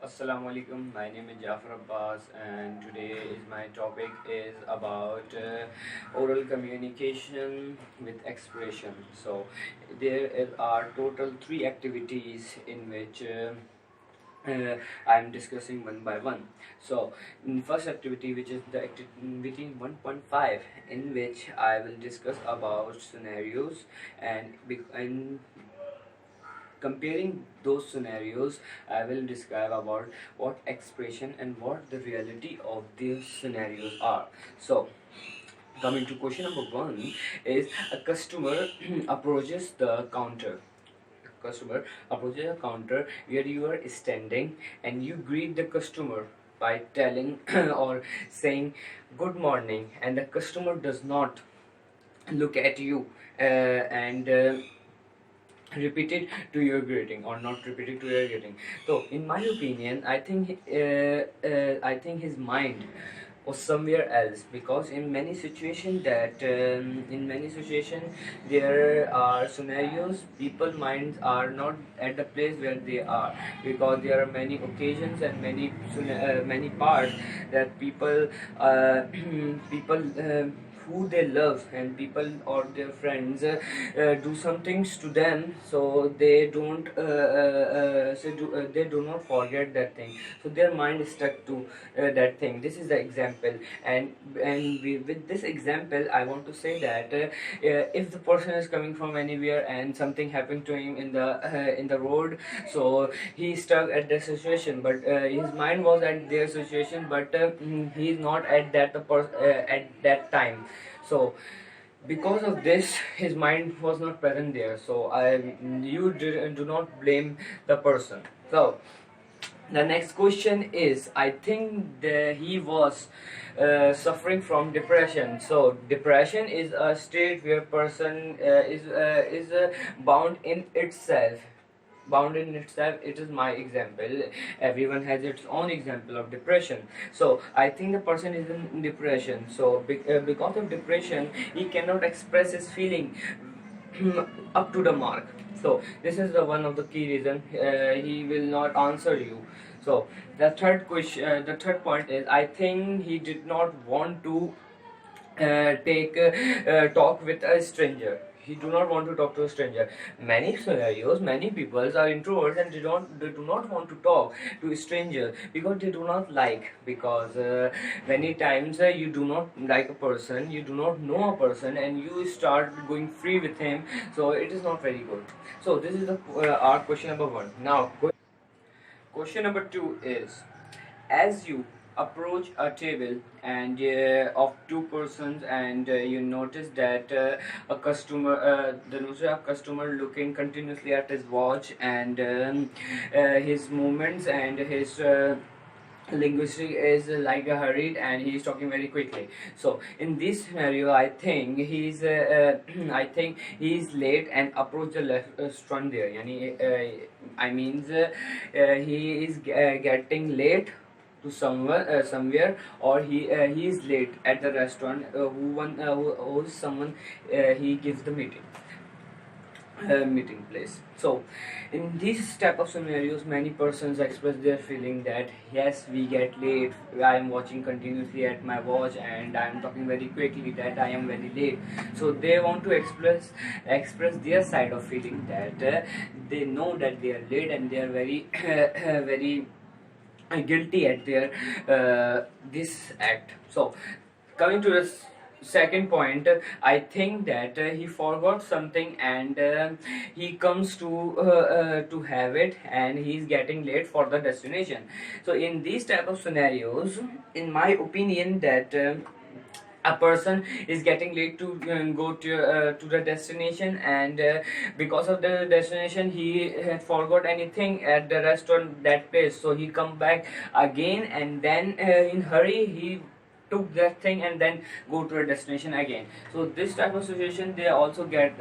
Assalamu alaikum. My name is Jafar Abbas, and today is my topic is about oral communication with expression. So are total three activities in which I am discussing one by one. So, in first activity, which is the activity 1.5, in which I will discuss about scenarios and comparing those scenarios, I will describe about what expression and what the reality of these scenarios are. So, coming to question number one is a customer approaches the counter. Customer approaches a counter where you are standing, and you greet the customer by telling or saying good morning, and the customer does not look at you and repeat it to your greeting or not repeat it to your greeting. So in my opinion, I think his mind was somewhere else, because in many situations there are scenarios people minds are not at the place where they are, because there are many occasions and many parts that people who they love and people or their friends do some things to them, so they do not forget that thing, so their mind is stuck to that thing. This is the example, with this example I want to say that if the person is coming from anywhere and something happened to him in the road, so he is stuck at the situation, but his mind was at their situation, but he is not at at that time. So because of this his mind was not present there, so do not blame the person. So the next question is, I think he was suffering from depression. So depression is a state where person is bound in itself. Bound in itself, it is my example. Everyone has its own example of depression. So I think the person is in depression, so because of depression he cannot express his feeling up to the mark. So this is the one of the key reason he will not answer you. So the third point is, I think he did not want to take talk with a stranger. He do not want to talk to a stranger. Many scenarios, many people are introverts and they do not want to talk to a stranger because they do not like, because many times you do not like a person, you do not know a person, and you start going free with him, so it is not very good. So this is the our question number one. Now question number two is, as you approach a table and of two persons, and you notice that a customer looking continuously at his watch, and his movements and his linguistic is like a hurried, and he is talking very quickly. So in this scenario I think I think he is late and approach the restaurant there, yani I means he is getting late to somewhere, or he is late at the restaurant, who someone he gives the meeting place. So in these type of scenarios many persons express their feeling that yes, we get late, I am watching continuously at my watch and I am talking very quickly that I am very late. So they want to express their side of feeling that they know that they are late and they are very very guilty at their this act. So coming to the second point, I think that he forgot something, and he comes to have it, and he's getting late for the destination. So in these type of scenarios, in my opinion, that a person is getting late to go to the destination, and because of the destination he had forgot anything at the restaurant that place, so he come back again, and then in hurry he took that thing and then go to a destination again. So this type of situation they also get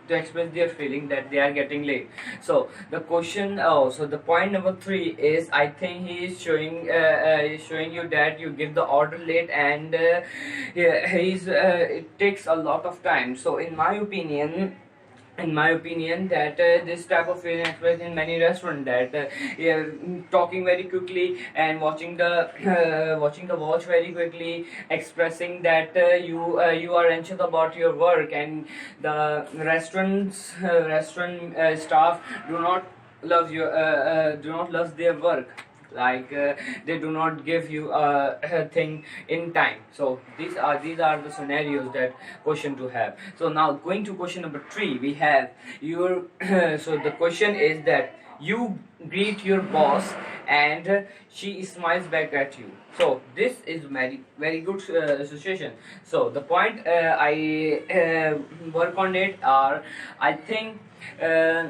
to express their feeling that they are getting late. So the question, so the point number three is, I think he is showing you that you give the order late, and it takes a lot of time. So in my opinion, in my opinion, that this type of feeling expressed in many restaurants, that yeah, talking very quickly and watching the watching the watch very quickly, expressing that you are anxious about your work, and the restaurant staff do not do not love their work, like they do not give you a thing in time. So these are the scenarios that question to have. So now going to question number 3, we have your so the question is that you greet your boss and she smiles back at you. So this is very good situation. So the point I work on it are, I think uh,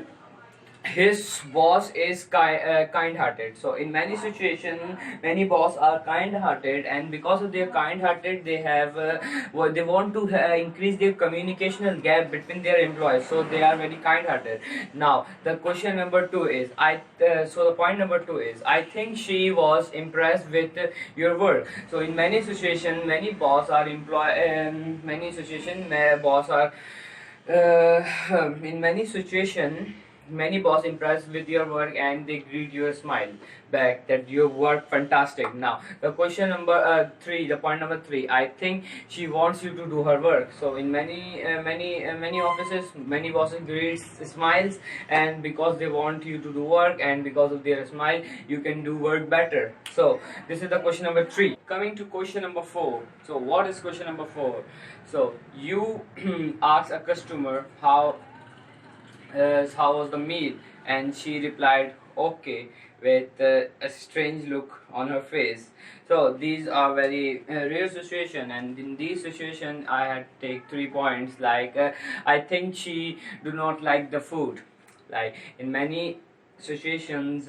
his boss is kind-hearted. So in many situations, many boss are kind-hearted, and because of their kind-hearted, they have they want to increase their communicational gap between their employees, so they are very kind-hearted. Now the question number 2 is, so the point number 2 is, I think she was impressed with your work. So in many situations, many boss are many situations boss are in many situations, many boss impressed with your work and they greet you a smile back that you work fantastic. Now the question number 3, the point number 3, I think she wants you to do her work. So in many offices, many bosses greet smiles, and because they want you to do work, and because of their smile, you can do work better. So this is the question number 3. Coming to question number 4. So what is question number 4? So you ask a customer how was the meal, and she replied okay, with a strange look on her face. So these are very real situation, and in these situation I had take 3 points, like I think she do not like the food. Like in many situations,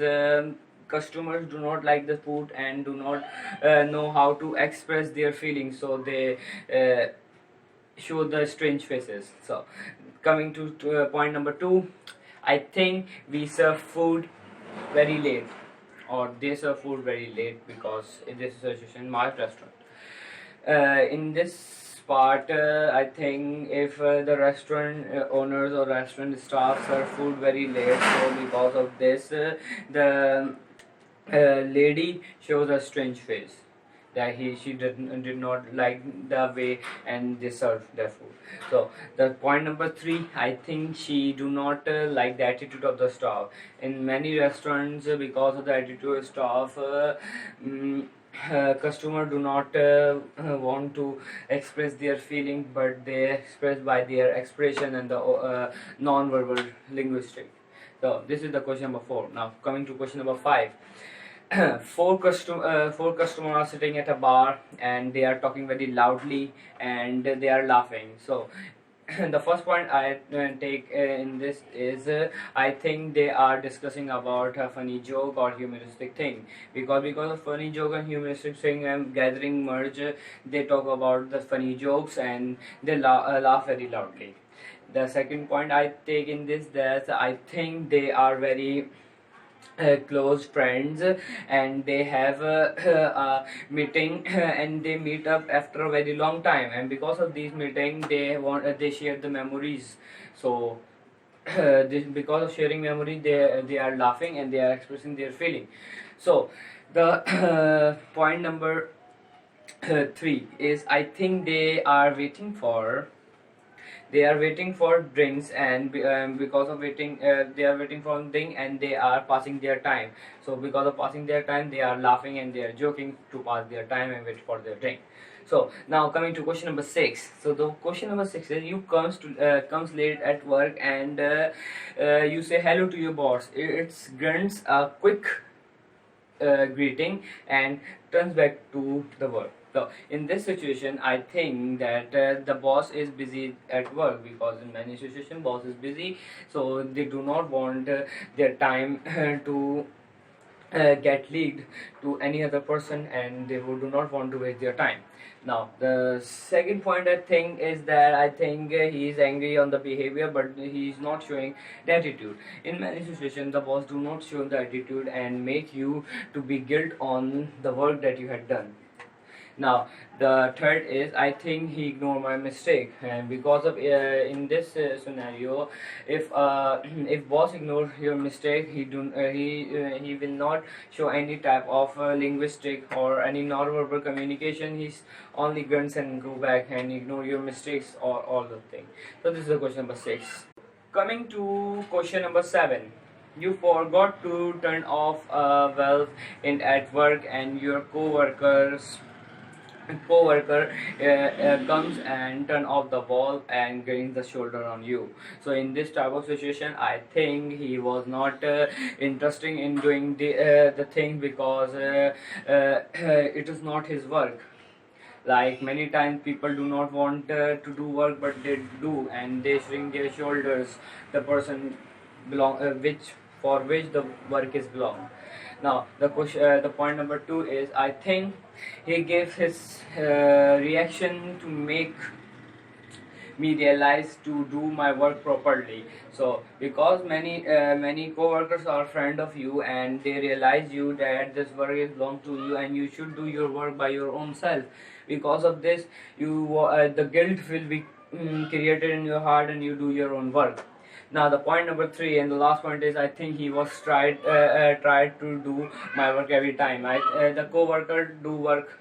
customers do not like the food and do not know how to express their feelings, so they show the strange faces. So coming to point number 2, I think we serve food very late, or they serve food very late, because in this situation in my restaurant, in this part, I think if the restaurant owners or restaurant staff serve food very late, so because of this, the lady shows a strange face, that she did not like the way and they served their food. So the point number 3, I think she do not like the attitude of the staff. In many restaurants, because of the attitude of staff, customer do not want to express their feeling, but they express by their expression and the non-verbal linguistic. So this is the question number 4. Now coming to question number 5. Four customers are sitting at a bar and they are talking very loudly and they are laughing. So the first point I take in this is, I think they are discussing about a funny joke or humoristic thing, because of funny joke and humoristic thing and gathering merge, they talk about the funny jokes and they laugh very loudly. The second point I take in this, that I think they are very close friends, and they have a meeting and they meet up after a very long time, and because of this meeting they share the memories. So because of sharing memory, they are laughing and they are expressing their feeling. So the point number 3 is, I think they are waiting for drinks, and because of waiting, they are waiting for drink and they are passing their time. So because of passing their time, they are laughing and they are joking to pass their time and wait for their drink. So now coming to question number 6. So the question number 6 is, you comes late at work and you say hello to your boss. It's grunts a quick greeting and turns back to the work. So in this situation, I think that the boss is busy at work, because in many situations boss is busy, so they do not want their time to get leaked to any other person, and they do not want to waste their time. Now the second point I think is that I think he is angry on the behavior, but he is not showing the attitude. In many situations, the boss do not show the attitude and make you to be guilt on the work that you had done. Now, the third is I think he ignored my mistake, and because of in this scenario, if if boss ignores your mistake, he will not show any type of linguistic or any non-verbal communication. He's only grunts and go back and ignore your mistakes or all the thing. So this is the question number 6. Coming to question number 7. You forgot to turn off a valve in at work, and your co-worker comes and turn off the valve and gains the shoulder on you. So in this type of situation, I think he was not interested in doing the thing, because it is not his work. Like many times people do not want to do work, but they do, and they shrink their shoulders, the person belong which for which the work is belong. Now the point number 2 is I think he gave his reaction to make me realize to do my work properly. So because many co-workers are friend of you, and they realize you that this work is belong to you and you should do your work by your own self. Because of this, you the guilt will be created in your heart, and you do your own work. Now the point number 3 and the last point is I think he was tried to do my work every time. The co-worker do work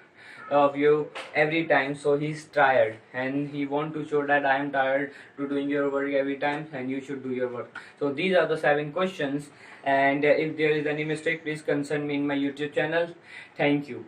of you every time, so he's tired and he want to show that I am tired to doing your work every time, and you should do your work. So these are the 7 questions, and if there is any mistake, please consult me in my YouTube channel. Thank you.